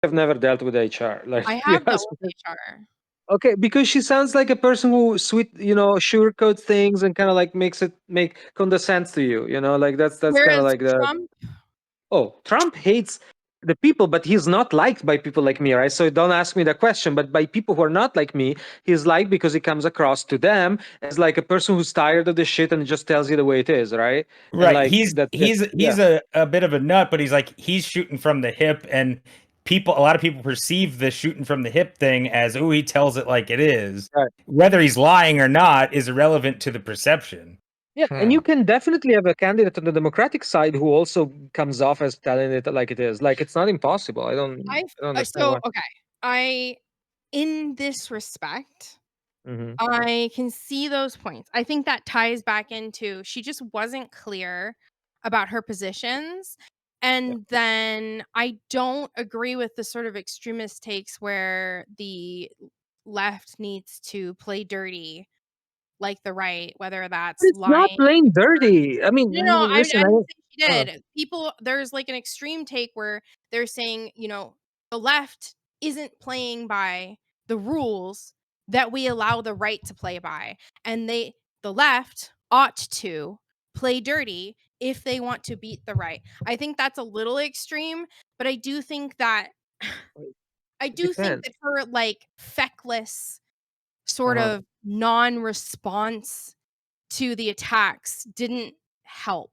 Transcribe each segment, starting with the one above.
have never dealt with HR. Like, I if you have ask dealt with me. HR. Okay, because she sounds like a person who sugarcoats things and kind of like make condescends to you. Like that's kind of Whereas like the. Trump, Oh, Trump hates the people, but he's not liked by people like me, right? So don't ask me the question. But by people who are not like me, he's liked because he comes across to them as like a person who's tired of the shit and just tells you the way it is, right? And Right. like He's that's it. he's Yeah. he's a bit of a nut, but he's shooting from the hip, and a lot of people perceive the shooting from the hip thing as, oh, he tells it like it is. Right. Whether he's lying or not is irrelevant to the perception. Yeah, and you can definitely have a candidate on the Democratic side who also comes off as telling it like it is. Like it's not impossible. I don't understand why. okay, I in this respect, Hmm. I can see those points. I think that ties back into she just wasn't clear about her positions. Yeah. And then I don't agree with the sort of extremist takes where the left needs to play dirty like the right, whether But that's it's not lying. plain dirty. I mean, No, no, I listen, didn't say she uh, did. People, there's like an extreme take where they're saying, the left isn't playing by the rules that we allow the right to play by. And the left ought to play dirty if they want to beat the right. I think that's a little extreme, but I do think that it depends. her like feckless sort Uh-huh. of non-response to the attacks didn't help.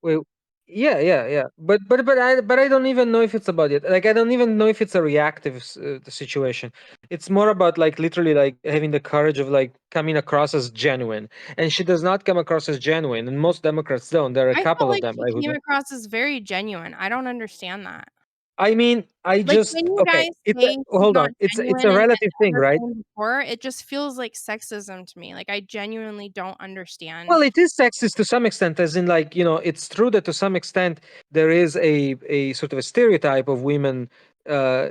Well, yeah. But I don't even know if it's about it. Like I don't even know if it's a reactive situation. It's more about like literally like having the courage of like coming across as genuine, and she does not come across as genuine, and most Democrats don't. There are a I felt couple of like them, she right, who came do. across as very genuine. I don't understand that. I mean, I Like, just when you okay. guys It's say she's hold on. not It's genuine a and relative thing, never right? been before, it just feels like sexism to me. Like, I genuinely don't understand. Well, it is sexist to some extent, as in, like, it's true that to some extent there is a sort of a stereotype of women uh,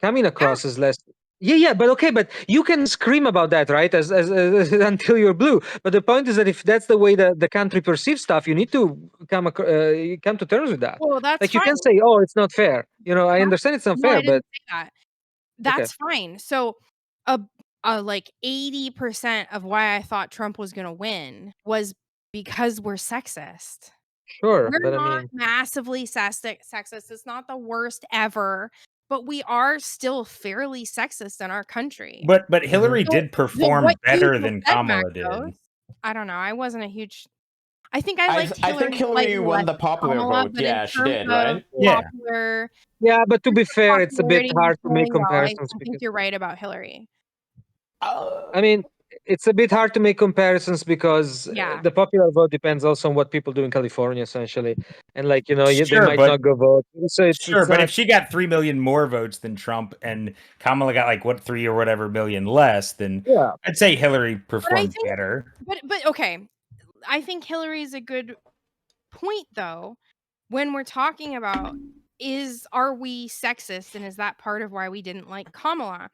coming Yeah. across as less. Yeah, but okay, but you can scream about that, right? As until you're blue. But the point is that if that's the way that the country perceives stuff, you need to come to terms with that. Well, that's Like you can fine. say, "Oh, it's not fair." I Huh? understand it's No, unfair, I but didn't say that. okay, That's fine. So, a like 80% of why I thought Trump was gonna win was because we're sexist. sure. We're But I not mean, massively sexist. It's not the worst ever, but we are still fairly sexist in our country. But mhm. Hillary So, did what perform you better just than said, Kamala Maxos, did. I don't know. I wasn't a huge. I think I I liked I think Hillary Hillary slightly less won the than popular Kamala, vote. but in Yeah, she terms did, of right? Yeah. popular Yeah, but to be fair, it's a bit popularity and hard to make polling, though, comparisons I think because. you're right about Hillary. I mean, it's a bit hard to make comparisons because Yeah. the popular vote depends also on what people do in California, essentially, and like they Sure, might but not go vote. So it's sure, but not. if she got 3 million more votes than Trump and Kamala got like what 3 or whatever million less, then Yeah, I'd say Hillary But I performed think better. but okay. I think Hillary's a good point, though, when we're talking about are we sexist, and is that part of why we didn't like Kamala?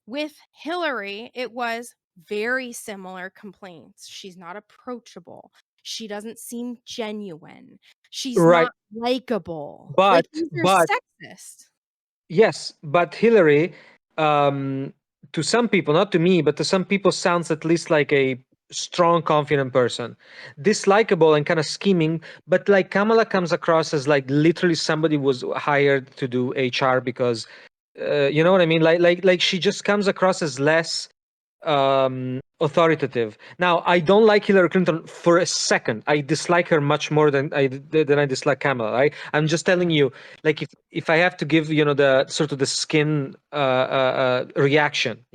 With Hillary, it was very similar complaints. She's not approachable. She doesn't seem genuine. She's right. not likable. Like, But these are but sexist. yes, but Hillary, um, to some people, not to me, but to some people, sounds at least like a strong, confident person, dislikable and kind of scheming. But like Kamala comes across as like literally somebody was hired to do HR because, you know what I mean? Like she just comes across as less authoritative. Now, I don't like Hillary Clinton for a second. I dislike her much more than I dislike Kamala. I'm just telling you, like if I have to give the sort of the skin reaction,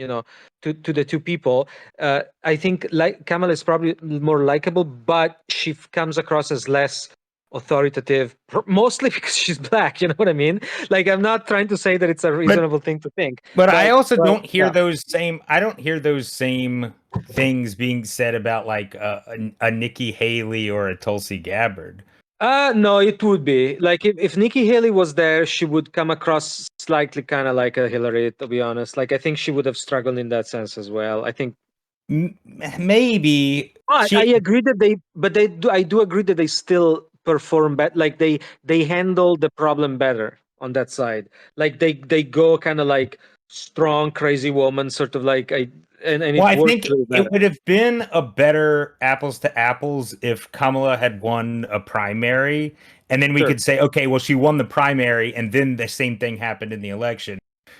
to the two people, I think like Kamala is probably more likable, but she comes across as less authoritative, mostly because she's black. You know what I mean? Like I'm not trying to say that it's a But reasonable thing to think, but I also but don't hear yeah. those same I don't hear those same things being said about like a Nikki Haley or a Tulsi Gabbard. No, it would be like if Nikki Haley was there, she would come across slightly kind of like a Hillary, to be honest. Like I think she would have struggled in that sense as well. I think, Maybe but I she agree that I do agree that they still perform better. Like they handle the problem better on that side. Like they go kind of like strong, crazy woman, sort of like and Well, it I works think really better. it would have been a better apples to apples if Kamala had won a primary, and then we Sure. could say, okay, well, she won the primary, and then the same thing happened in the election.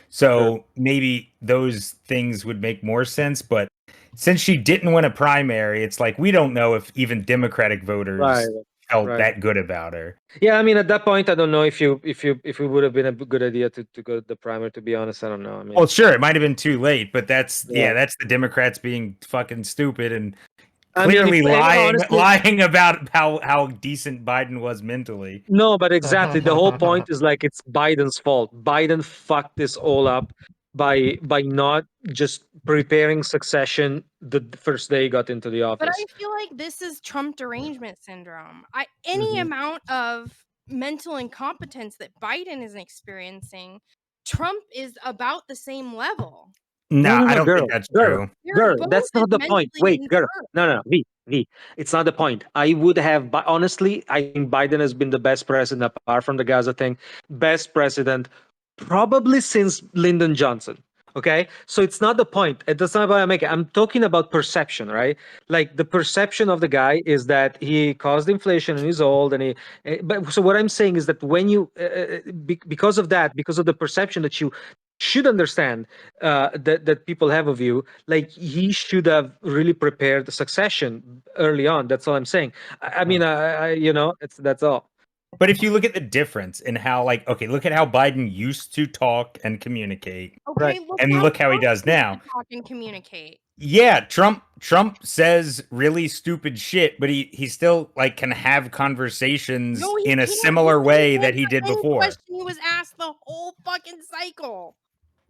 So Sure. maybe those things would make more sense. But since she didn't win a primary, it's like we don't know if even Democratic voters Right. felt Right. that good about her. Yeah, I mean, at that point, I don't know if it would have been a good idea to go to the primary. To be honest, I don't know. I mean, Well, sure, it might have been too late, but that's Yeah. that's the Democrats being fucking stupid and I mean, clearly honestly, lying about how decent Biden was mentally. no, but exactly the whole point is like it's Biden's fault. Biden fucked this all up by not just preparing succession the first day he got into the But office. I feel like this is Trump derangement syndrome. Any Mhm. amount of mental incompetence that Biden is experiencing, Trump is about the same level. No, I don't girl, think that's girl, true. They're girl. both That's not the point. mentally Wait, girl. impaired. No. V. It's not the point. I would have, but honestly, I think Biden has been the best president apart from the Gaza thing. Best president probably since Lyndon Johnson. Okay, so it's not the point. That's not what I'm making. I'm talking about perception, right? Like the perception of the guy is that he caused inflation and he's old, and But so what I'm saying is that when you, because of that, because of the perception that you should understand that people have of you, like he should have really prepared the succession early on. That's all I'm saying. I mean, that's all. But if you look at the difference in how, like, okay, look at how Biden used to talk and communicate, Okay, look and look how he Trump does used now. to talk and communicate. Yeah, Trump says really stupid shit, but he still like can have conversations No, he in a can't. similar He way can't that he answer did any before. question he was asked the whole fucking cycle.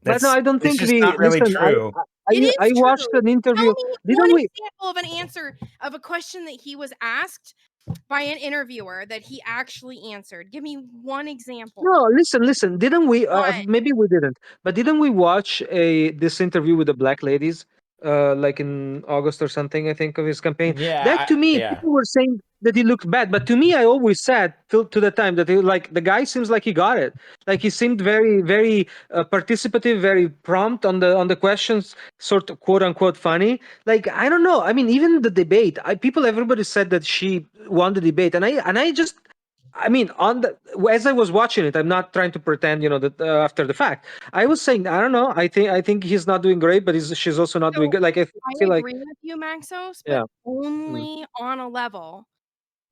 But no, I don't It's think just not really listen. true. It is I watched true. an interview. Tell me Didn't one we? example of an answer of a question that he was asked by an interviewer that he actually answered. Give me one example. No, listen. Didn't we? One. Maybe we didn't. But didn't we watch this interview with the black ladies? Like in August or something, I think, of his campaign. That to me, Yeah. people were saying that he looked bad, but to me, I always said till to the time that like the guy seems like he got it. Like he seemed very participative, very prompt on the questions, sort of quote unquote funny. Like I don't know. I mean, even the debate, everybody said that she won the debate, and I just. I mean, as I was watching it, I'm not trying to pretend, that after the fact, I was saying, I don't know. I think he's not doing great, but she's also not doing So good. Like I I feel like, agree with you, Maxos, yeah, but only on a level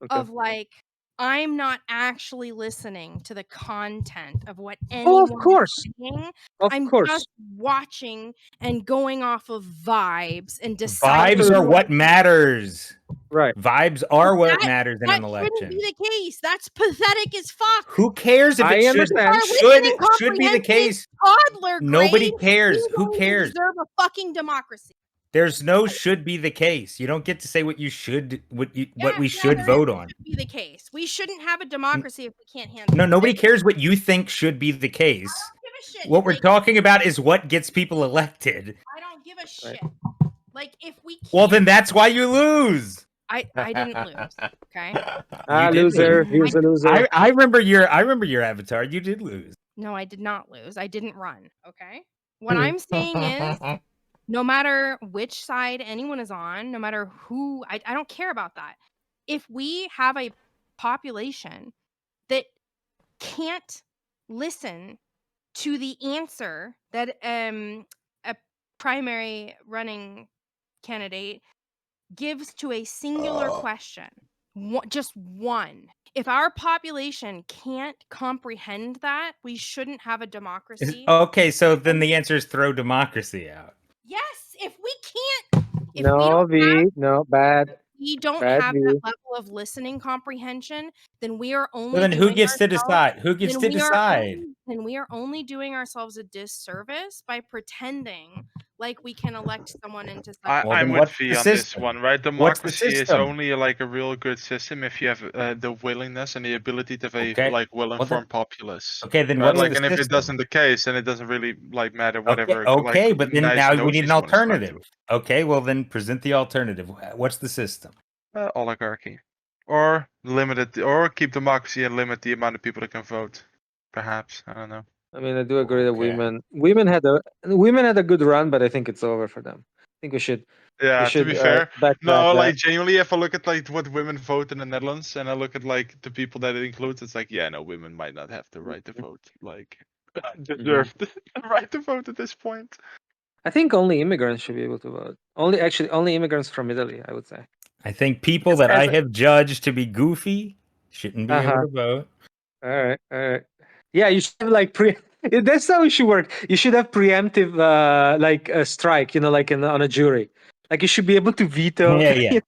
okay. of like I'm not actually listening to the content of what Oh, anyone of course, is saying. of I'm course. just watching and going off of vibes and deciding. Vibes are what matters. Right. Vibes are what That- matters in That an shouldn't election. be the case. That's pathetic as fuck. Who cares if I it understand. Our should listening should be the comprehension case? Toddler Nobody grade, cares. we Who don't cares? deserve a fucking democracy. There's no should be the case. You don't get to say what we should there vote is on. should be the case. We shouldn't have a democracy if we can't handle. No, nobody it. cares what you think should be the case. I don't give a shit. What if we're they- talking about is what gets people elected. I don't give a shit. Right. Like if we can't, Well, then that's why you lose. I didn't lose. Okay. You did Loser. lose. He was a loser. I remember your avatar. You did lose. No, I did not lose. I didn't run. Okay. What I'm saying is, no matter which side anyone is on, no matter who, I don't care about that. If we have a population that can't listen to the answer that a primary running candidate gives to a singular question, just one. If our population can't comprehend that, we shouldn't have a democracy. Okay, so then the answer is throw democracy out. Yes, if we can't, if No, no, bad. we don't Bad have view. that level of listening comprehension, then we are only. Well, then who doing gets to ourselves- decide? Who gets then to we are decide? Then we are only doing ourselves a disservice by pretending like we can elect someone into. Well, I'm then with what's V the on this system? one, right? What's the Democracy is system? only like a real good system if you have the willingness and the ability to have a Okay. like Well, then- well-informed populace. Okay, then Right? what's Like, the and if it system? doesn't the case, then it doesn't really like matter whatever. Okay, like, but then nice now we notions need an you wanna ascribe to alternative. Okay, well then present the alternative. What's the system? oligarchy, or limit it, or keep democracy and limit the amount of people that can vote. perhaps. I don't know. I mean, I do agree that Okay. women had a good run, but I think it's over for them. I think we should Yeah, to be fair, backtrack no, that. like genuinely, if I look at like what women vote in the Netherlands, and I look at like the people that it includes, it's like, yeah, no, women might not have the right to vote, like deserve the right to vote at this point. I think only immigrants should be able to vote. Only immigrants from Italy, I would say. I think people that I As- have judged to be goofy shouldn't be able Uh-huh. to vote. All right. Yeah, you should have like That's how it should work. You should have preemptive, like a strike. Like on a jury. Like you should be able to veto. Yeah.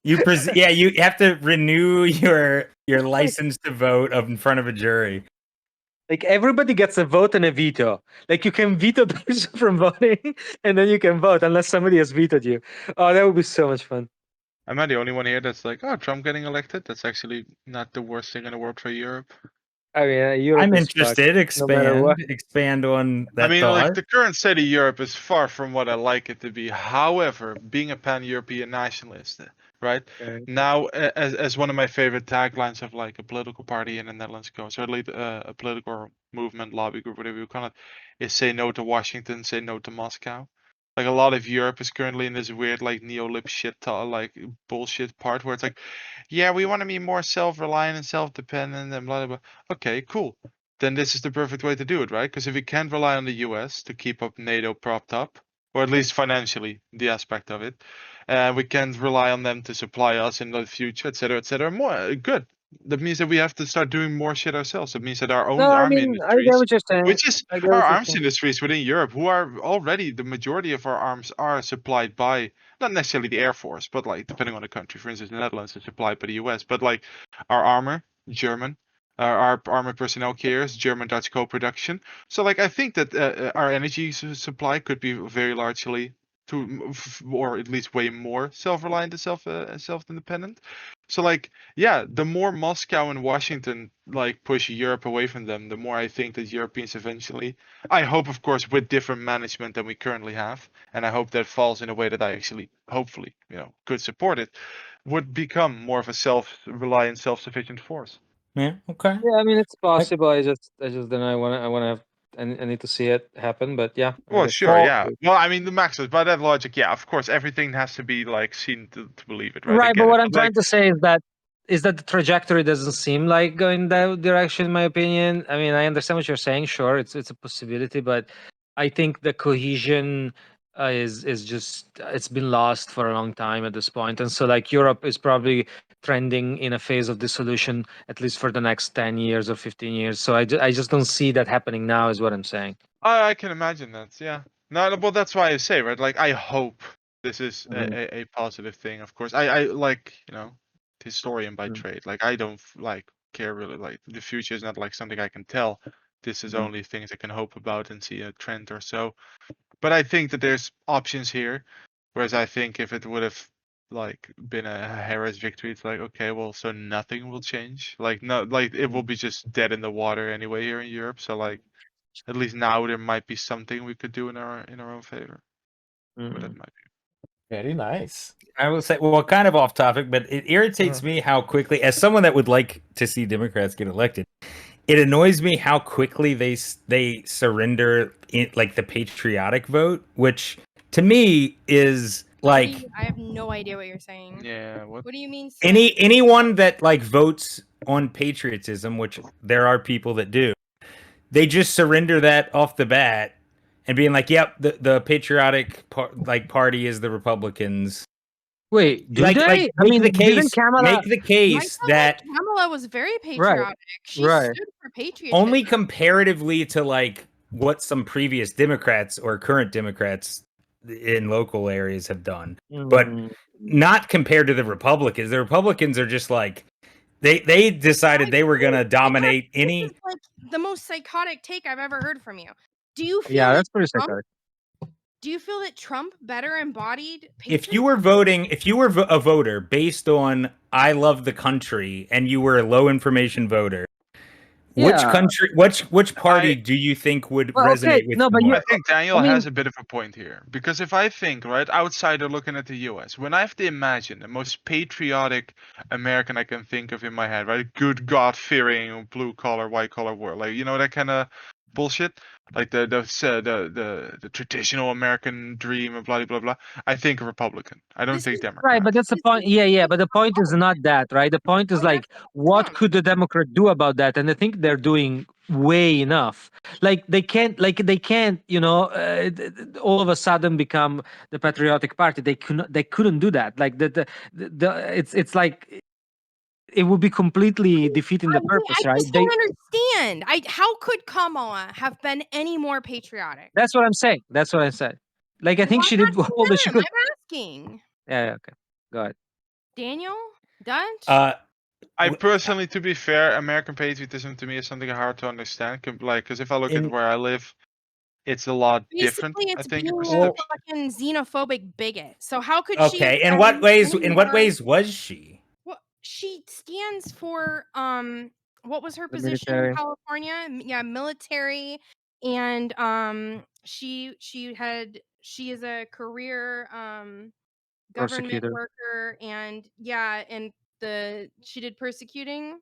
You have to renew your license to vote in front of a jury. Like everybody gets a vote and a veto. Like you can veto the person from voting, and then you can vote unless somebody has vetoed you. Oh, that would be so much fun. Am I the only one here that's like, oh, Trump getting elected? That's actually not the worst thing in the world for Europe. I mean, Europe I'm is fucked, interested. no matter what. Expand on that I mean, thought. like the current state of Europe is far from what I like it to be. However, being a pan-European nationalist, right? Okay. Now, as one of my favorite taglines of like a political party in the Netherlands goes, or at least a political movement, lobby group, whatever you call it, is say no to Washington, say no to Moscow. Like a lot of Europe is currently in this weird like neolib shit like bullshit part where it's like, yeah, we want to be more self-reliant and self-dependent and blah blah blah. Okay, cool. Then this is the perfect way to do it, right? Because if we can't rely on the US to keep up NATO propped up, or at least financially, the aspect of it, we can't rely on them to supply us in the future, etc., etc. More good. That means that we have to start doing more shit ourselves. It means that our own No, I army mean, I get industries, what you're saying. which is I get our what you're arms saying. industries within Europe, who are already the majority of our arms are supplied by not necessarily the Air Force, but like depending on the country. For instance, the Netherlands is supplied by the US, but like our armor, German, our armored personnel carriers, German Dutch co-production. So like I think that our energy supply could be very largely or at least way more self-reliant and self-independent. So like yeah, the more Moscow and Washington like push Europe away from them, the more I think that Europeans eventually, I hope of course with different management than we currently have, and I hope that falls in a way that I actually hopefully could support it, would become more of a self-reliant, self-sufficient force. Yeah. Okay. Yeah, I mean, it's possible. I just then I want to have. I need to see it happen. But yeah. I mean, Well, it's sure, Well- yeah. Well, I mean, the maximum by that logic, yeah, of course, everything has to be like seen to believe it, right? I Right, get but it. what I'm Like, trying to say is that the trajectory doesn't seem like going that direction, in my opinion. I mean, I understand what you're saying. Sure, it's a possibility, but I think the cohesion is just it's been lost for a long time at this point, and so like Europe is probably trending in a phase of dissolution at least for the next 10 years or 15 years. So I just don't see that happening now, is what I'm saying. I can imagine that, yeah. No, well, that's why I say, right? Like, I hope this is a positive thing. Of course, I like historian by trade. Like, I don't like care really. Like, the future is not like something I can tell. This is only things I can hope about and see a trend or so. But I think that there's options here. Whereas I think if it would have like been a Harris victory, it's like okay, well, so nothing will change. Like no, like it will be just dead in the water anyway here in Europe. So like at least now there might be something we could do in our own favor. But that might be. Very nice. I will say, well, kind of off topic, but it irritates me how quickly, as someone that would like to see Democrats get elected, it annoys me how quickly they surrender like the patriotic vote, which to me is like I have no idea what you're saying. Yeah. What? What do you mean? anyone that like votes on patriotism, which there are people that do, they just surrender that off the bat and being like, "Yep, the patriotic party is the Republicans." Wait, do Like, they? like, I mean, make didn't Kamala? the case I felt that like Kamala was very patriotic. She right. stood for patriotism. only comparatively to like what some previous Democrats or current Democrats in local areas have done, but not compared to the Republicans. The Republicans are just like they decided they were gonna dominate any. This is like the most psychotic take I've ever heard from you. Do you feel Yeah, that that's pretty Trump, psychotic. do you feel that Trump better embodied If you were voting, if you were a voter based on I love the country and you were a low information voter, Which Yeah. country? Which party do you think would Well, okay, resonate with no, you but more? I think Daniel I mean- has a bit of a point here because if I think right outsider looking at the U.S., when I have to imagine the most patriotic American I can think of in my head, right, good God-fearing blue collar, white collar world, like that kind of bullshit, like the traditional American dream and blah blah blah. I think Republican. I don't This think is- Democrat. Right, but that's the This point. is Yeah, but the point is not that, right? The point is Oh, like, that's what Trump. could the Democrat do about that? And I think they're doing way enough. Like they can't, all of a sudden become the patriotic party. They couldn't do that. Like it's like it would be completely defeating the purpose, I right? just don't understand. How could Kamala have been any more patriotic? That's what I'm saying. That's what I said. Like I think Well, she I'm did asking all that she them. could. I'm asking Yeah, okay. Go ahead. Daniel, Dutch. I w- personally, to be fair, American patriotism to me is something hard to understand. Because if I look at In- where I live, it's a lot different. Basically, I it's think in being a perception. fucking xenophobic bigot. So how could she? Okay, have in what been ways? any In what more- ways was she? Well, she stands for what was her The position military. in California? Yeah, military, and she is a career government Prosecutor. worker, and she did persecuting.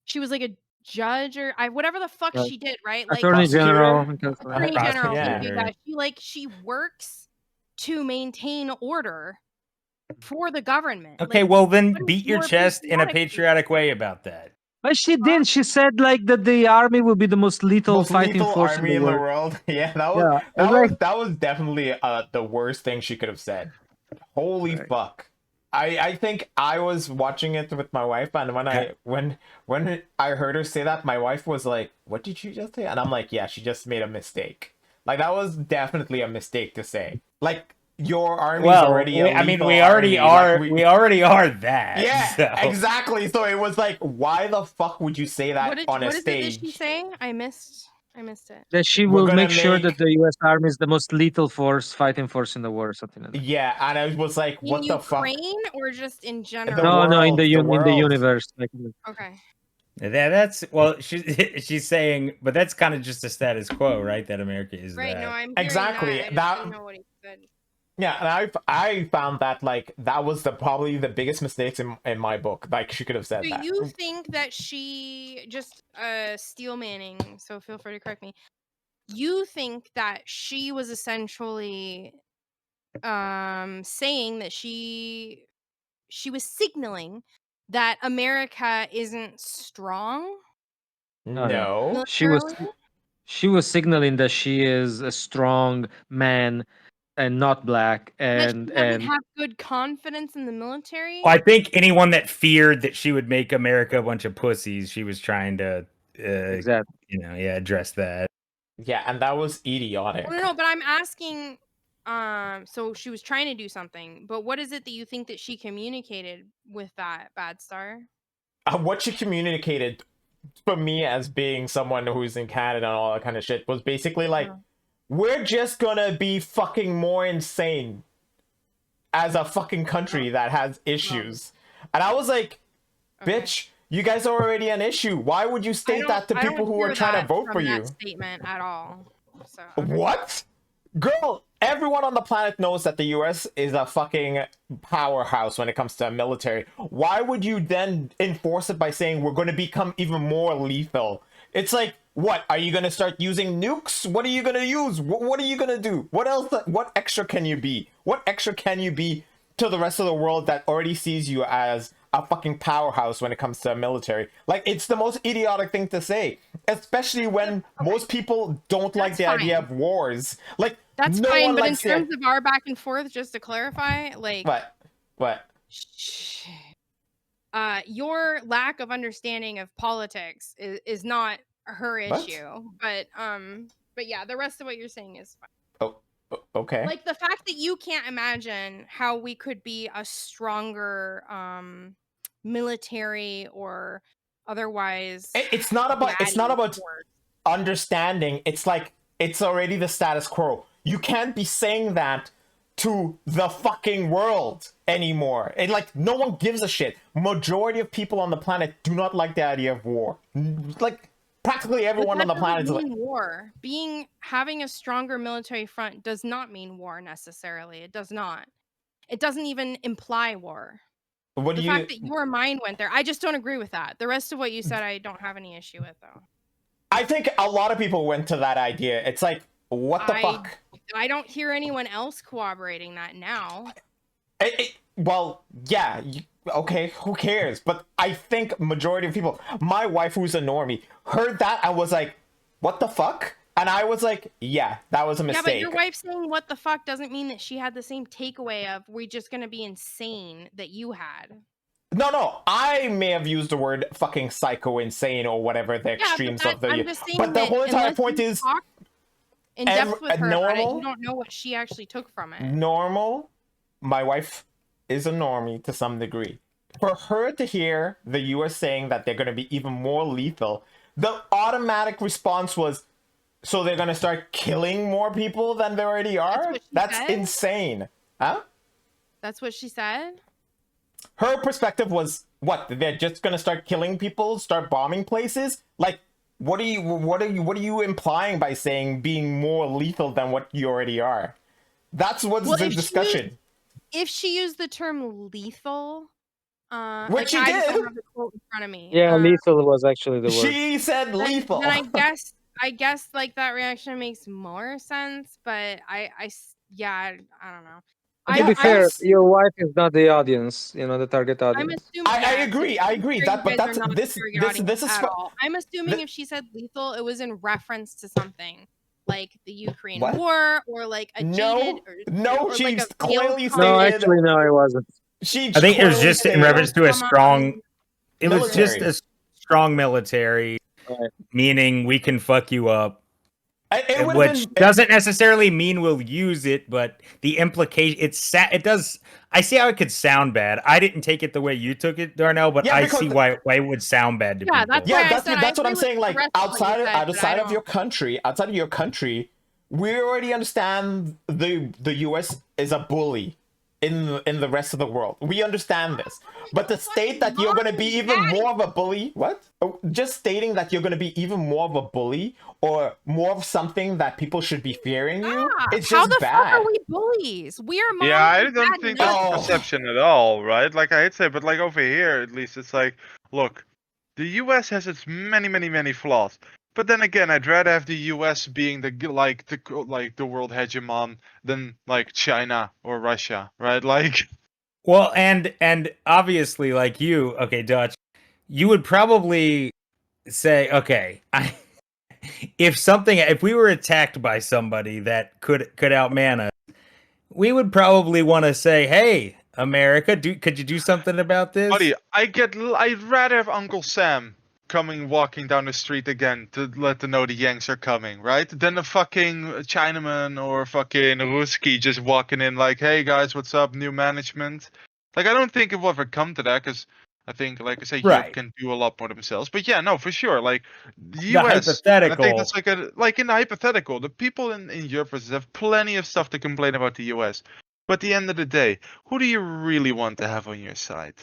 She was like a judge or whatever the fuck Right. she did, right? Like Attorney General. Attorney General. Yeah. Thank you, guys. She works to maintain order for the government. Okay, Like, well then what is beat your more chest in a patriotic? patriotic way about that. But she did. She said like that the army will be the most lethal Most fighting lethal force army in the world. Yeah, Yeah, and like- that was definitely the worst thing she could have said. Holy Right. fuck. I think I was watching it with my wife, and when I heard her say that, my wife was like, "What did you just say?" And I'm like, "Yeah, she just made a mistake. Like that was definitely a mistake to say. Like your army's already. we already are. We already are that. Yeah, so. exactly. So it was like, why the fuck would you say that on a What is it stage? that she say? I missed it. That she We're will gonna make sure make- that the U.S. Army is the most lethal fighting force in the world, something like that. Yeah, and I was like, In what the fuck? Ukraine or just in general? The No, in the world, the world. universe. Like, Okay. That's she's saying, but that's kind of just a status quo, right? That America is Right. that. No, I'm hearing Exactly, That. I just that- didn't know what he said. Yeah, and I found that like that was probably the biggest mistakes in my book. Like she could have said Do that. you think that she just Steel Manning? So feel free to correct me. You think that she was essentially saying that she was signaling that America isn't strong? No. militarily? she was signaling that she is a strong man and not black, That she and doesn't have good confidence in the military? Well, I think anyone that feared that she would make America a bunch of pussies, she was trying to, exactly. address that. Yeah, and that was idiotic. No, but I'm asking. So she was trying to do something, but what is it that you think that she communicated with that Bad Star? What she communicated for me as being someone who's in Canada and all that kind of shit was basically like, we're just gonna be fucking more insane as a fucking country that has issues. And I was like, Okay. bitch, you guys are already an issue. Why would you I state don't- that to I don't people who hear are trying to that vote from for that you? statement at all. So okay. What? Girl, everyone on the planet knows that the US is a fucking powerhouse when it comes to military. Why would you then enforce it by saying we're going to become even more lethal? It's like, what? Are you going to start using nukes? What are you going to use? What are you going to do? What else? What extra can you be? What extra can you be to the rest of the world that already sees you as a fucking powerhouse when it comes to military? Like, it's the most idiotic thing to say, especially when most people don't like the That's idea fine. of wars. Like, That's no fine, one but in likes the- terms of our back and forth, just to clarify, like What? your lack of understanding of politics is not her What? issue. But yeah, the rest of what you're saying is fine. Okay. Like the fact that you can't imagine how we could be a stronger military or otherwise. It's not about force. understanding. It's like it's already the status quo. You can't be saying that to the fucking world anymore. And like no one gives a shit. Majority of people on the planet do not like the idea of war. Like practically everyone But on the that planet is doesn't like, mean war. Having a stronger military front does not mean war necessarily. It does not. It doesn't even imply war. what do The you? fact that your mind went there, I just don't agree with that. The rest of what you said, I don't have any issue with, though. I think a lot of people went to that idea. It's like, what the fuck? I don't hear anyone else corroborating that now. Well, yeah, okay, who cares? But I think majority of people, my wife who's a normie, heard that and was like, what the fuck? And I was like, yeah, that was a mistake. Yeah, but your wife saying what the fuck doesn't mean that she had the same takeaway of we're just gonna be insane that you had. No, I may have used the word fucking psycho, insane, or whatever the extremes of the. I'm just saying But the whole entire unless point you is talk in depth with her about it, normal- you don't know what she actually took from it. normal. My wife is a normie to some degree. For her to hear the US saying that they're going to be even more lethal, the automatic response was, so they're going to start killing more people than they already are? what she That's said? insane. Huh? That's what she said? Her perspective was, what? They're just going to start killing people, start bombing places? Like, what are you implying by saying being more lethal than what you already are? That's what's Well, the if she discussion. If she used the term lethal, Which she I just did. don't have the quote in front of me. Yeah, lethal was actually the word. She said lethal. Then I guess like that reaction makes more sense, but I don't know. To be fair, your wife is not the audience, the target I'm audience. assuming. I agree. I agree. That, But that's this is at fu- all. I'm assuming if she said lethal, it was in reference to something like the Ukraine What? war or like a jaded or she like a clearly failed No, stated. actually, no, it wasn't. She I think it was clearly just in stated- reference to a strong. It was just Military. a strong military, Right. meaning we can fuck you up. It would've Which been- doesn't necessarily mean we'll use it, but the implication it does. I see how it could sound bad. I didn't take it the way you took it, Darnell, but Yeah, I because see why it would sound bad to Yeah, people. that's Yeah, why I that's said I what I'm agree with saying. the Like rest of what you said, but I outside of your don't- country, we already understand the US is a bully in the rest of the world. We understand this. But to state that you're going to be even more of a bully, what? Oh, just stating that you're going to be even more of a bully or more of something that people should be fearing you, it's How just the bad. fuck are we bullies? We are moms Yeah, I and don't dad think nuts. that's perception at all, right? Like I'd say, but like over here, at least it's like, look, the U.S. has its many flaws, but then again, I'd rather have the U.S. being the world hegemon than like China or Russia, right? Like, Well, and obviously, like you, okay, Dutch, you would probably say, okay, if we were attacked by somebody that could outman us, we would probably want to say, hey, America, could you do something about this? buddy, I'd rather have Uncle Sam walking down the street again to let them know the Yanks are coming, right? Than a fucking Chinaman or fucking Ruski just walking in like, hey guys, what's up, new management? Like, I don't think it will ever come to that, because I think, like I say, Right. Europe can do a lot more themselves. But yeah, no, for sure. Like the The US, and I think hypothetical. that's like in the hypothetical, the people in Europe have plenty of stuff to complain about the US. But at the end of the day, who do you really want to have on your side?